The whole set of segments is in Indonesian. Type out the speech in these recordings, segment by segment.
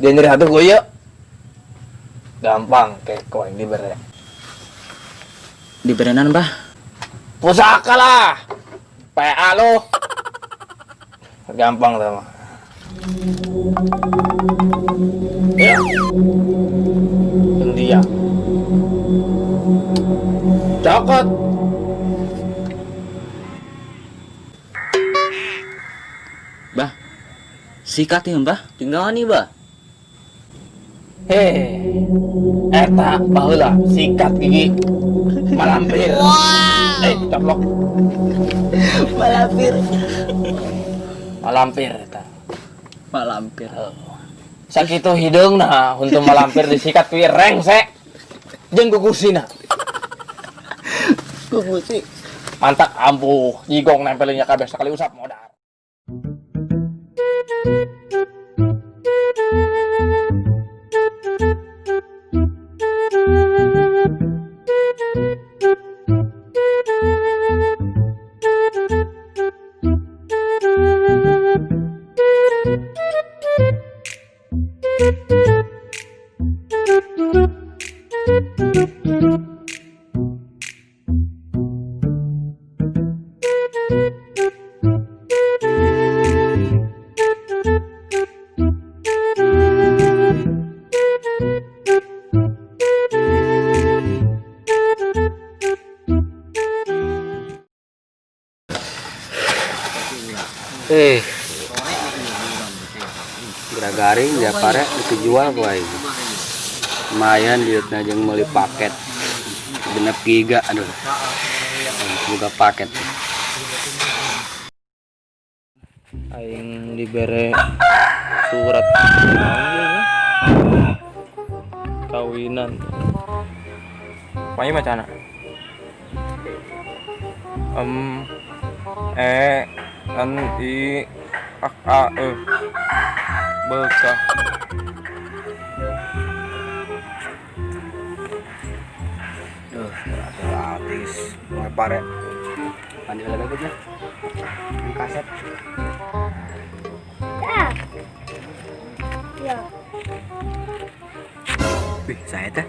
Dia nyeri hati gue ya. Gampang kayak kau yang diberi. Diberenan bah. Pusaka lah. PA lo. Gampang tuh mah. Ya. India. Cokot. Bah. Sikat ya bah. Tinggal nih bah. Eta baheula sikat gigi malampir. Coplok. Malampir. Malampir eta. Malampir. Sakitu hideungna untuk malampir disikat pi rengsek. Jeung gugusina. Gugusi. Mantak ampuh, jigong nempelinnya kabeh sekali usap modar. Garing dia pare dijual ku aing. Lumayan dietna jeung meuli paket. Genep 3 aduh. Buka paket. Aing dibere surat kawinan. Pokoknya macana. N I A E Bekah. Gratis. Mulai pare. Mandi lagi aja. Kaset. Ya. Wih, saya teh.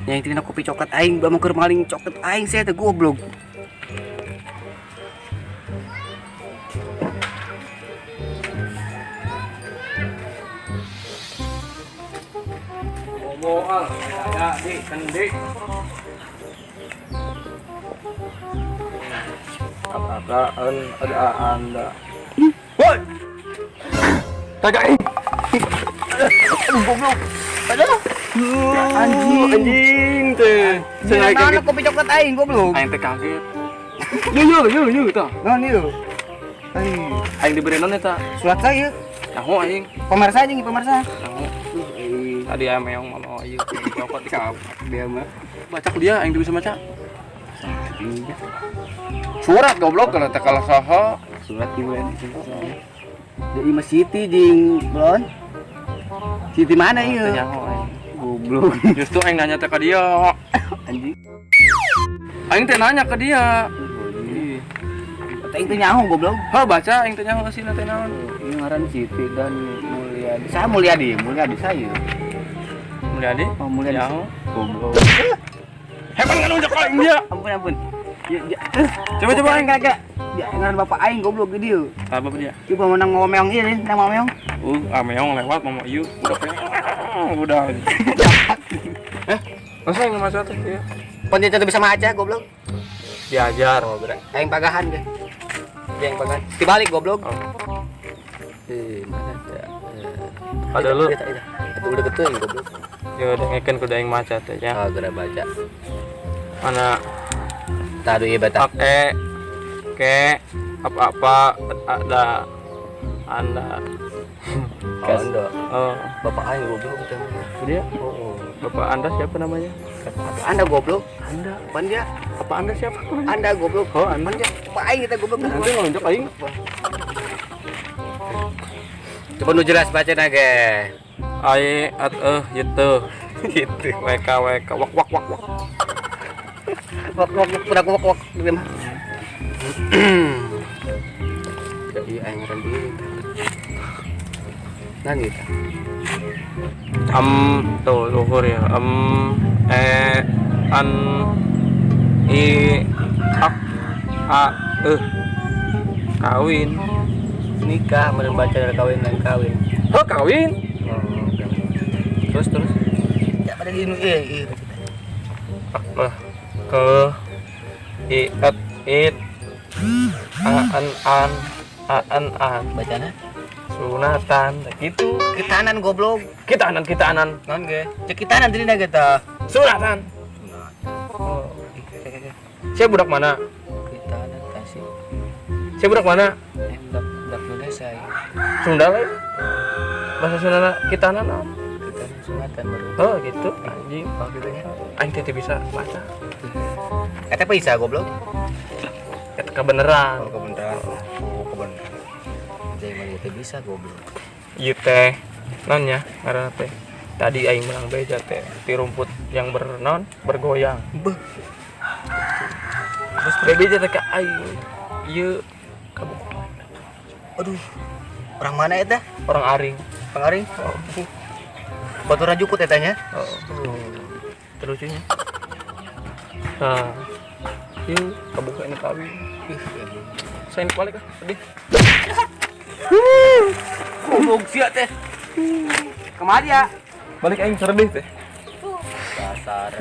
Yang tina kopi coklat aing, mau keur maling coklat aing saya teh goblok. Boal, ada di kendi. Apaan ada Anda? Woi. Kagak ini. Aduh goblok. Aduh. Anjing teh. Sengaja kopi coklat aing goblok. Aing teh kaget. Yo tah. Naon ieu? Aing diberi non eta. Surat saya. Naho aing. Pemirsa aja nih pemirsa. Naho. Tadi meong mama ieu cokot Siap dia mah. baca kuliah aing bisa baca. Surat goblok kalau teh kalau saha. Surat ieu jadi Mas Siti jeung Blon. Siti mana ieu? Nyaho aing. Goblok. Justru aing nanya teh ka dia. Anjing. Aing teh nanya ke dia. Teh itu nyaho goblok. Ha baca aing teh nyaho asina teh naon? Ini ngaran Siti dan Mulyadi. Saya Mulyadi saya. Mulyadi? Oh, Mulyadi. Nyaho. Goblok. Hebat kan udah aing dia. Ampun. Ya. Coba aing kagak. Ya ngaran bapak aing goblok ge dieu. Apa dia? Ieu menang ngomeong ieu nih, nang ngomeong. Meong lewat mama ieu udah pengen. Udah. Masa aing masuk teh ya? Pon dia bisa maca goblok. Diajar mah bre. Aing pagahan ge. Dia yang pagahan. Dibalik goblok. Mana ya? Ada lu. Itu udah keteuing goblok. Ya udah ngeken kudu aing maca teh ya. Geura baca. Ana Tadu ieu bata. pakai ke apa ada Anda. Anda. Oh, Bapak aing goblok teh. dia? Oh. Bapak Anda siapa namanya? Anda goblok. Anda. Pan dia. Apa Anda siapa? Anda goblok. Oh, Anda. Pan dia. Bapak aing kita goblok. Nanti ngelunjuk aing. Coba nu jelas baca ge. Ai gitu. Gitu. WK wak. Wak. Jadi aing ngaran dia. Lanjut. Tuh luhur ya. An I ak a kawin. Nikah, membaca dari kawin dan kawin. Oh, kawin. Terus. Ya pada di Apa? Ke it an bacana. sunatan gitu. Kitanan goblok. Kitanan Non ge. Cek kitanan tadi kita. sunatan. Oh. Saya budak mana? Kitanan kasih. Saya budak mana? Dak desa ya. Sunda lah. Bahasa Sunda kitanan. Kitanan sunatan baru. Oh gitu. Anjing. Oh gitu ya. Aing teh bisa baca. Kata bisa goblok. Eta kebeneran. Kebenaran. Kebenaran. Jadi mah itu bisa goblok. Ieu teh nonnya ngaranna teh. Tadi aing menang beja teh di rumput yang bergoyang. Beuh. Terus beja teh ka aing. Ieu kabuk Aduh. Orang mana eta? orang aring. Pengaring. Baturan jukut etanya. Terucunya. Nah, ieu kabuka ini kawin. Saya ini balik ah, sedih. Goblok sia teh. Kemari ya. Balik aing sedih teh. Dasar.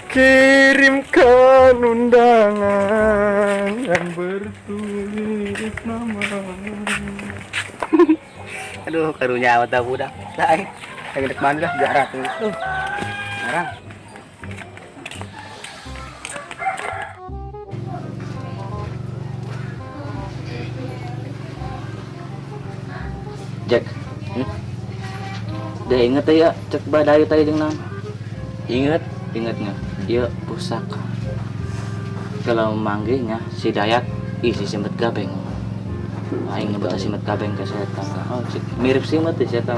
Kirimkan undangan yang bertulis nama. Aduh, karunya awat budak. Lah, lagi dek mana dah jarak tuh. Sekarang. Jack. Dah inget ya cek badai tadi jeung naon? Ingatnya. Ieu pusaka. Kalau manggihnya si Dayat isi simet gabeng. Aing nyebut simet gabeng ke setan. Oh, mirip simet di setan.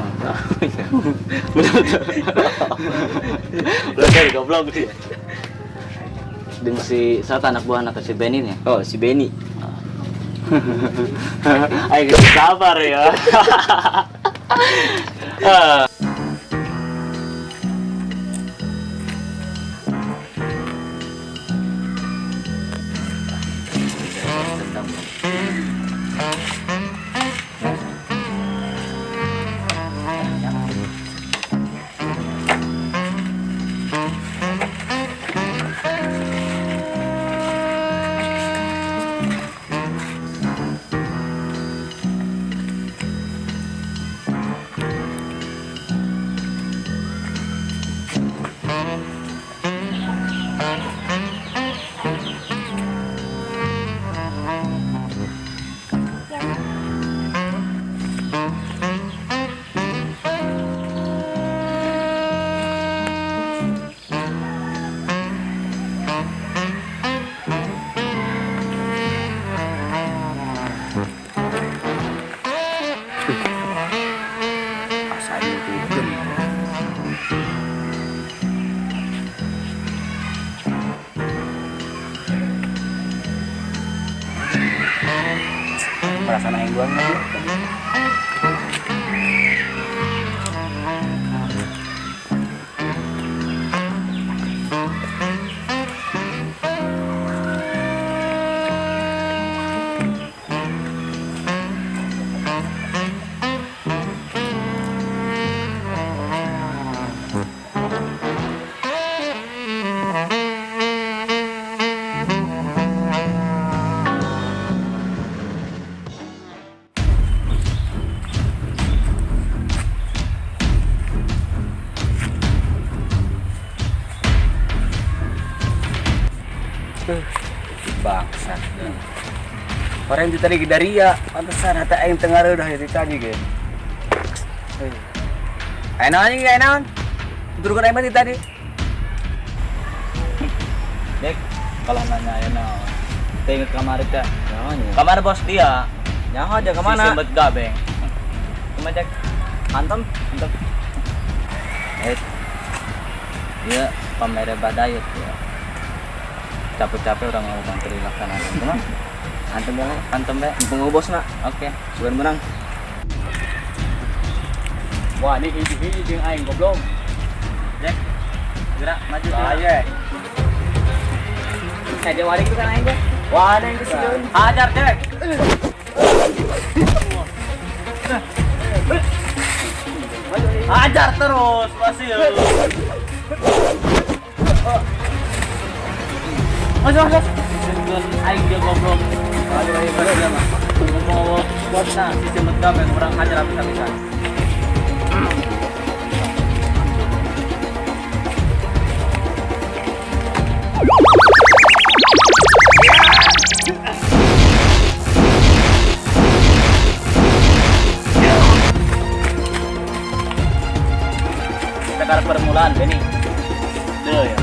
Bener goblok sih. Dengan si satu anak buah anak si Benny nya. Oh, si Benny. Aing sabar ya. Perasaan aing doang nih. Bangsat. Orang itu tadi dari ya, pantesan hata aing tengah udah jadi tadi ge. Ayo naon ge naon? Turunkan aing mati tadi. Dek, kalau nanya ya naon. Kita inget kamar itu. Namanya. Kamar bos dia. Nyaho aja kemana? Si Simet gabeng. Cuma cek antem. Dia pamer badayut ya. Capek-capek orang mau bantu dilaksanakan. Cuma antem ya, mumpung bos nak. Oke, bukan menang. Wah, ini hiji-hiji jeung aing goblok. Jack. Gerak maju ke aja. Dia waring itu kan aing, Jack. Wah, ada yang kesieun. Hajar, Jack. Hajar terus, masih. Mas. Aing dia goblok. Aduh, ayo dia mah. Mau bosna sistem megap yang orang hajar habis-habisan. Sekarang permulaan Benny. Deh ya.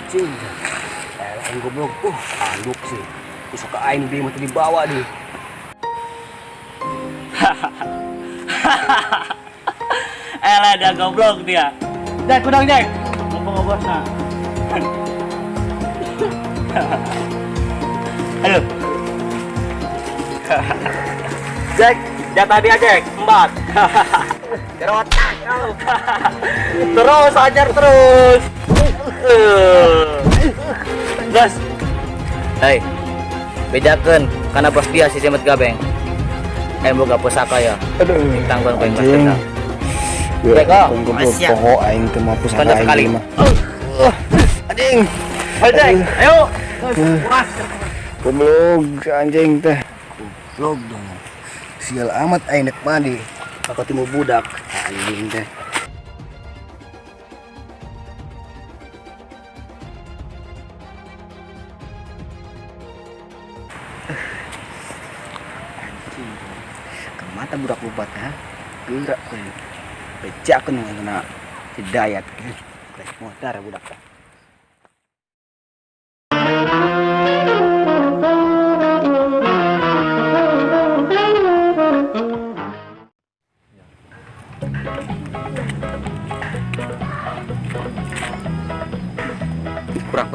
Cing. Aing goblok. Anduk sih. Usah ke aing dia mati dibawa deh. Elah dia goblok dia. Jack, kudang Jack. Ngobos-ngobosna. Aduh. Jack, jatah dia Jack. Embat. Terotak kau. Terus ajar terus. Gas. Hei. Bedakeun kana bos dia si Semet Gabeng. Boga pusaka ya. Aduh. Tanggung paling Anjing. Beko. Goblok poho aing teu mah pusaka Sekali sekali. aing mah. Anjing. Jack, ayo. Goblok anjing teh. Goblok dong. Sial amat aing nek mandi. Aku timu budak anjing teh. Kemata budak lupat ha? Gerak kan. Bejakeun ngana hidayat. Geus modar budak teh. Kurang.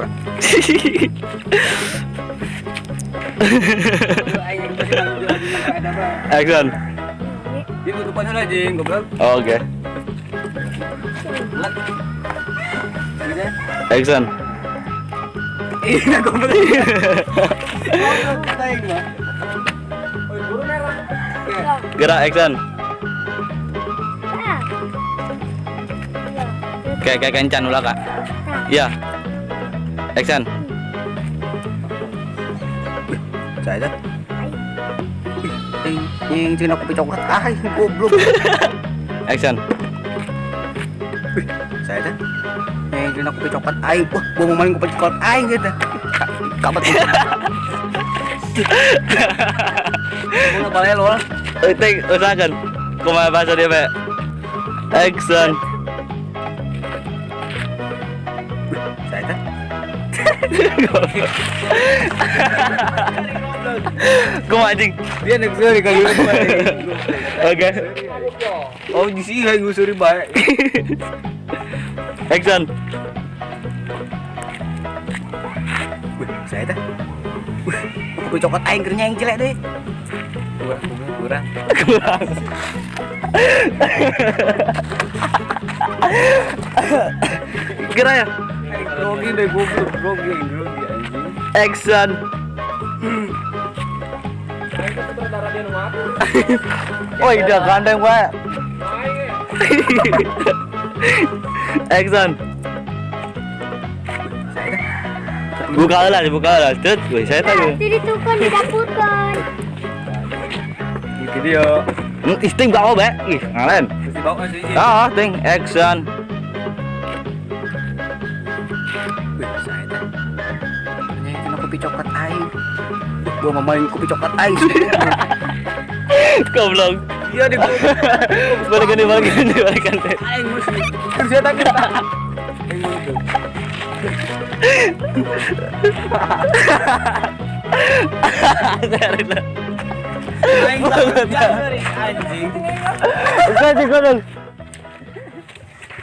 Action. Dia tutupannya lah jing, goblok. Oh, oke. Action. Iya, goblok. Gerak action. Kayak kencan ulah kak. Iya. Action. Saya dah. Yang cina kopi coklat, goblok. Action. Saya dah. Yang cina kopi coklat, wah, gua mau main kopi coklat, gitu. Kabat. Gua balik lol. Usahakan. Kumaha bahasa dia, Pak? Action. Saya dah. Kumaha anjing? Dia nek suri kali. Oke. Oh, di sini lagi suri baik. Action. Saya dah. Kopi coklat aing kernya yang jelek deh. Kurang. Gerak ya? Grogi deh, grogi anjing. Action. Oh, udah gandeng, Pak. Action. Buka lah. Tut, saya tahu. Jadi tuh kan di dapur kan. Gitu dia. Isting bawa, Pak. Ih, ngalen. Mesti bawa sih. Ah, ting, action. Saya dah. Yang kena kopi coklat aing. Gua mau main kopi coklat aing. Goblok. Iya di gua. Balikan. Aing mesti. Kan saya tak kita. Aing mesti.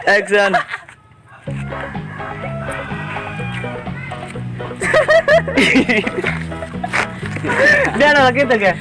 Action. Dia ada lagi tuh, ya?